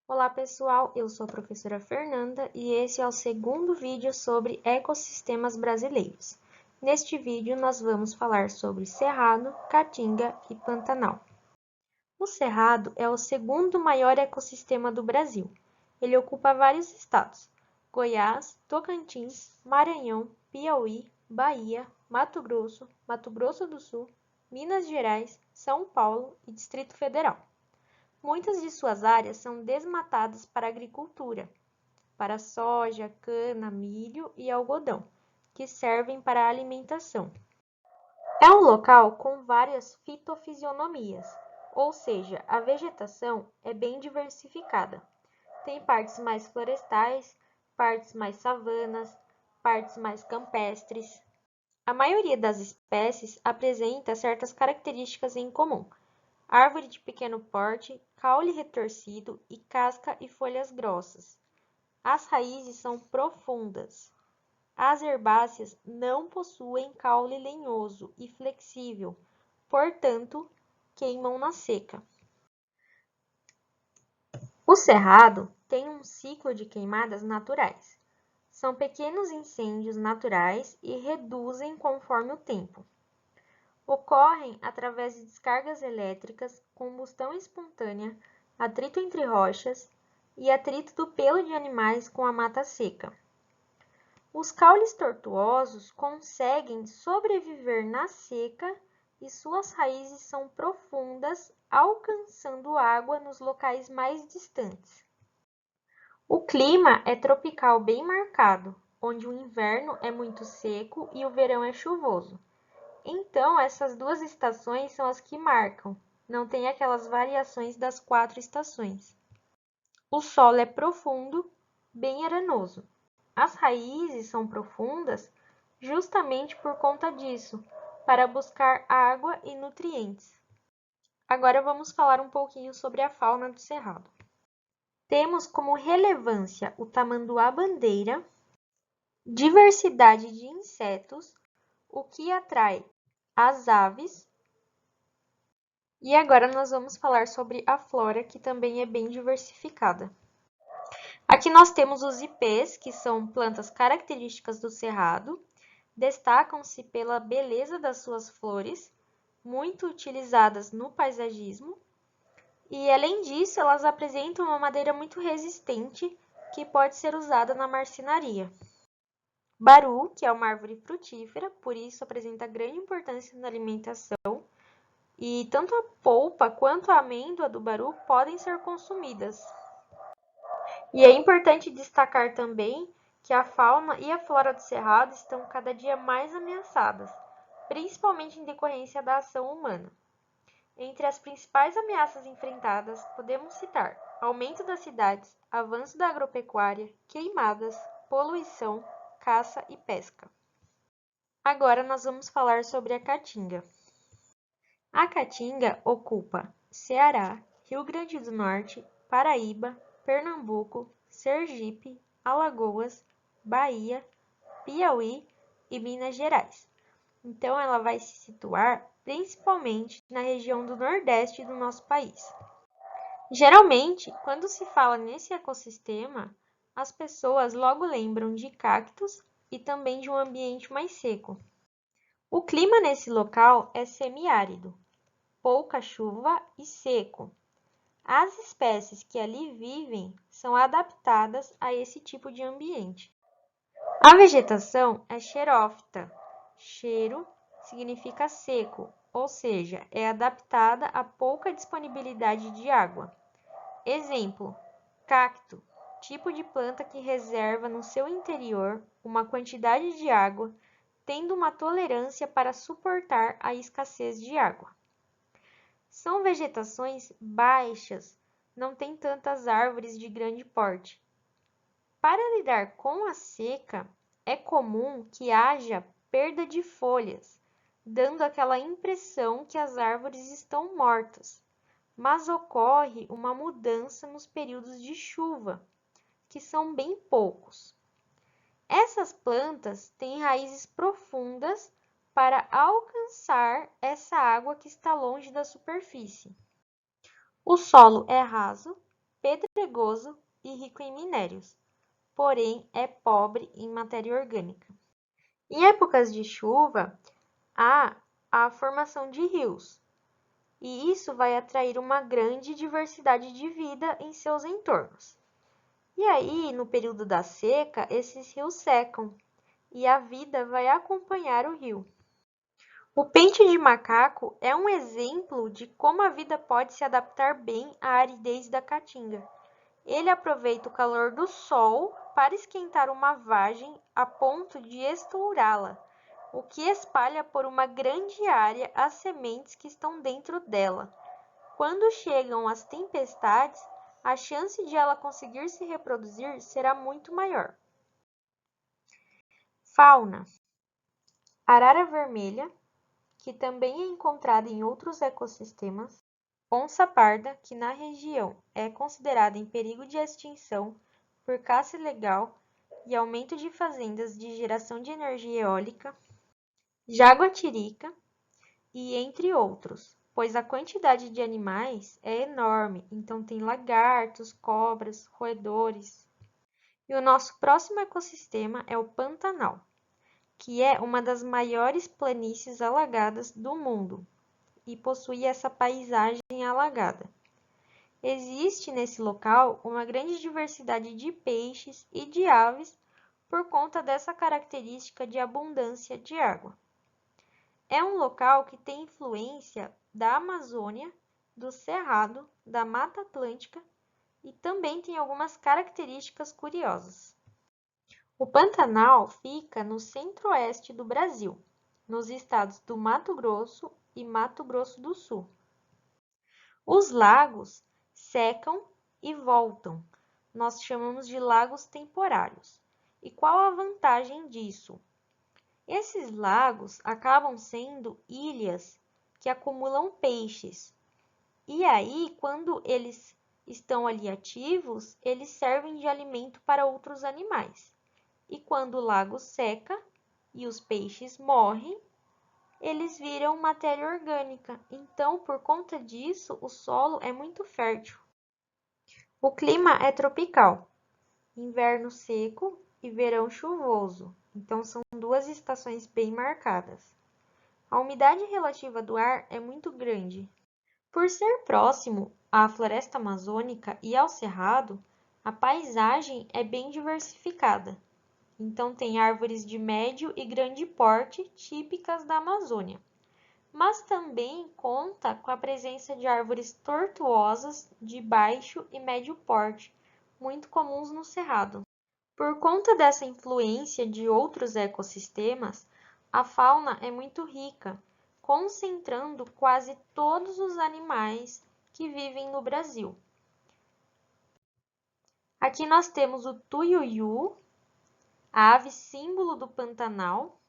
Olá pessoal, eu sou a professora Fernanda e esse é o segundo vídeo sobre ecossistemas brasileiros. Neste vídeo nós vamos falar sobre Cerrado, Caatinga e Pantanal. O Cerrado é o segundo maior ecossistema do Brasil. Ele ocupa vários estados: Goiás, Tocantins, Maranhão, Piauí, Bahia, Mato Grosso do Sul, Minas Gerais, São Paulo e Distrito Federal. Muitas de suas áreas são desmatadas para agricultura, para soja, cana, milho e algodão, que servem para a alimentação. É um local com várias fitofisionomias, ou seja, a vegetação é bem diversificada. Tem partes mais florestais, partes mais savanas, partes mais campestres. A maioria das espécies apresenta certas características em comum: árvore de pequeno porte, caule retorcido e casca e folhas grossas. As raízes são profundas. As herbáceas não possuem caule lenhoso e flexível, portanto, queimam na seca. O cerrado tem um ciclo de queimadas naturais. São pequenos incêndios naturais e reduzem conforme o tempo. Ocorrem através de descargas elétricas, combustão espontânea, atrito entre rochas e atrito do pelo de animais com a mata seca. Os caules tortuosos conseguem sobreviver na seca e suas raízes são profundas, alcançando água nos locais mais distantes. O clima é tropical bem marcado, onde o inverno é muito seco e o verão é chuvoso. Então, essas duas estações são as que marcam, não tem aquelas variações das 4 estações. O solo é profundo, bem arenoso. As raízes são profundas justamente por conta disso, para buscar água e nutrientes. Agora vamos falar um pouquinho sobre a fauna do Cerrado. Temos como relevância o tamanduá-bandeira, diversidade de insetos, o que atrai as aves. E agora nós vamos falar sobre a flora, que também é bem diversificada. Aqui nós temos os ipês, que são plantas características do cerrado, destacam-se pela beleza das suas flores, muito utilizadas no paisagismo, e além disso, elas apresentam uma madeira muito resistente que pode ser usada na marcenaria. Baru, que é uma árvore frutífera, por isso apresenta grande importância na alimentação, e tanto a polpa quanto a amêndoa do baru podem ser consumidas. E é importante destacar também que a fauna e a flora do cerrado estão cada dia mais ameaçadas, principalmente em decorrência da ação humana. Entre as principais ameaças enfrentadas, podemos citar aumento das cidades, avanço da agropecuária, queimadas, poluição, caça e pesca. Agora nós vamos falar sobre a caatinga. A caatinga ocupa Ceará, Rio Grande do Norte, Paraíba, Pernambuco, Sergipe, Alagoas, Bahia, Piauí e Minas Gerais. Então, ela vai se situar principalmente na região do Nordeste do nosso país. Geralmente, quando se fala nesse ecossistema, as pessoas logo lembram de cactos e também de um ambiente mais seco. O clima nesse local é semiárido, pouca chuva e seco. As espécies que ali vivem são adaptadas a esse tipo de ambiente. A vegetação é xerófita. Xero significa seco, ou seja, é adaptada a pouca disponibilidade de água. Exemplo: cacto, tipo de planta que reserva no seu interior uma quantidade de água, tendo uma tolerância para suportar a escassez de água. São vegetações baixas, não tem tantas árvores de grande porte. Para lidar com a seca, é comum que haja perda de folhas, dando aquela impressão que as árvores estão mortas, mas ocorre uma mudança nos períodos de chuva, que são bem poucos. Essas plantas têm raízes profundas para alcançar essa água que está longe da superfície. O solo é raso, pedregoso e rico em minérios, porém é pobre em matéria orgânica. Em épocas de chuva, há a formação de rios, e isso vai atrair uma grande diversidade de vida em seus entornos. E aí, no período da seca, esses rios secam e a vida vai acompanhar o rio. O pente de macaco é um exemplo de como a vida pode se adaptar bem à aridez da caatinga. Ele aproveita o calor do sol para esquentar uma vagem a ponto de estourá-la, o que espalha por uma grande área as sementes que estão dentro dela. Quando chegam as tempestades, a chance de ela conseguir se reproduzir será muito maior. Fauna: arara vermelha, que também é encontrada em outros ecossistemas, onça parda, que na região é considerada em perigo de extinção por caça ilegal e aumento de fazendas de geração de energia eólica, jaguatirica e entre outros, pois a quantidade de animais é enorme, então tem lagartos, cobras, roedores. E o nosso próximo ecossistema é o Pantanal, que é uma das maiores planícies alagadas do mundo e possui essa paisagem alagada. Existe nesse local uma grande diversidade de peixes e de aves por conta dessa característica de abundância de água. É um local que tem influência da Amazônia, do Cerrado, da Mata Atlântica e também tem algumas características curiosas. O Pantanal fica no centro-oeste do Brasil, nos estados do Mato Grosso e Mato Grosso do Sul. Os lagos secam e voltam. Nós chamamos de lagos temporários. E qual a vantagem disso? Esses lagos acabam sendo ilhas que acumulam peixes. E aí, quando eles estão ali ativos, eles servem de alimento para outros animais. E quando o lago seca e os peixes morrem, eles viram matéria orgânica. Então, por conta disso, o solo é muito fértil. O clima é tropical, inverno seco e verão chuvoso. Então, são duas estações bem marcadas. A umidade relativa do ar é muito grande. Por ser próximo à floresta amazônica e ao cerrado, a paisagem é bem diversificada. Então, tem árvores de médio e grande porte típicas da Amazônia, mas também conta com a presença de árvores tortuosas de baixo e médio porte, muito comuns no Cerrado. Por conta dessa influência de outros ecossistemas, a fauna é muito rica, concentrando quase todos os animais que vivem no Brasil. Aqui nós temos o tuiuiu, a ave símbolo do Pantanal.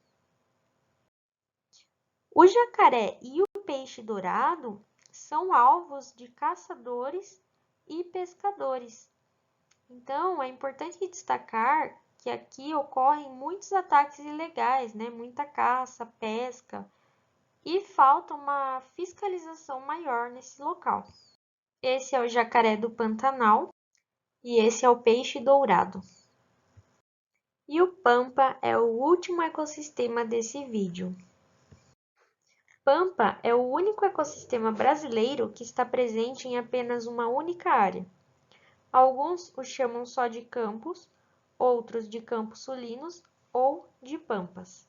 O jacaré e o peixe-dourado são alvos de caçadores e pescadores. Então, é importante destacar que aqui ocorrem muitos ataques ilegais, né? Muita caça, pesca, e falta uma fiscalização maior nesse local. Esse é o jacaré do Pantanal e esse é o peixe-dourado. E o Pampa é o último ecossistema desse vídeo. Pampa é o único ecossistema brasileiro que está presente em apenas uma única área. Alguns o chamam só de campos, outros de campos sulinos ou de pampas.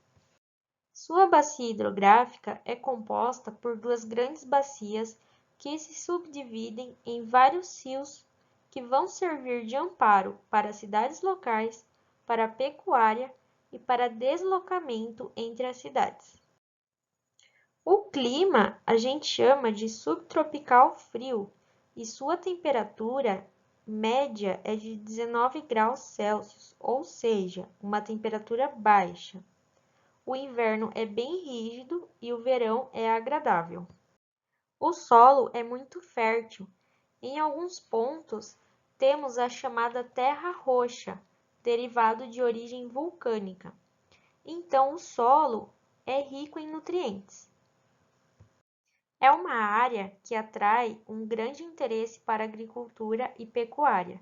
Sua bacia hidrográfica é composta por duas grandes bacias que se subdividem em vários rios que vão servir de amparo para cidades locais, para a pecuária e para deslocamento entre as cidades. O clima a gente chama de subtropical frio e sua temperatura média é de 19 graus Celsius, ou seja, uma temperatura baixa. O inverno é bem rígido e o verão é agradável. O solo é muito fértil. Em alguns pontos, temos a chamada terra roxa, derivado de origem vulcânica. Então, o solo é rico em nutrientes. É uma área que atrai um grande interesse para agricultura e pecuária,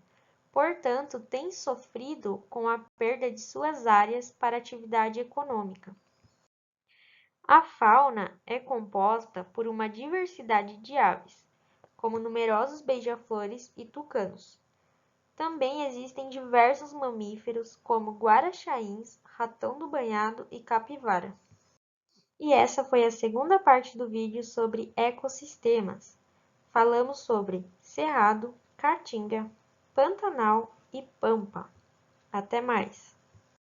portanto, tem sofrido com a perda de suas áreas para atividade econômica. A fauna é composta por uma diversidade de aves, como numerosos beija-flores e tucanos. Também existem diversos mamíferos, como guaraxains, ratão do banhado e capivara. E essa foi a segunda parte do vídeo sobre ecossistemas. Falamos sobre cerrado, caatinga, pantanal e pampa. Até mais!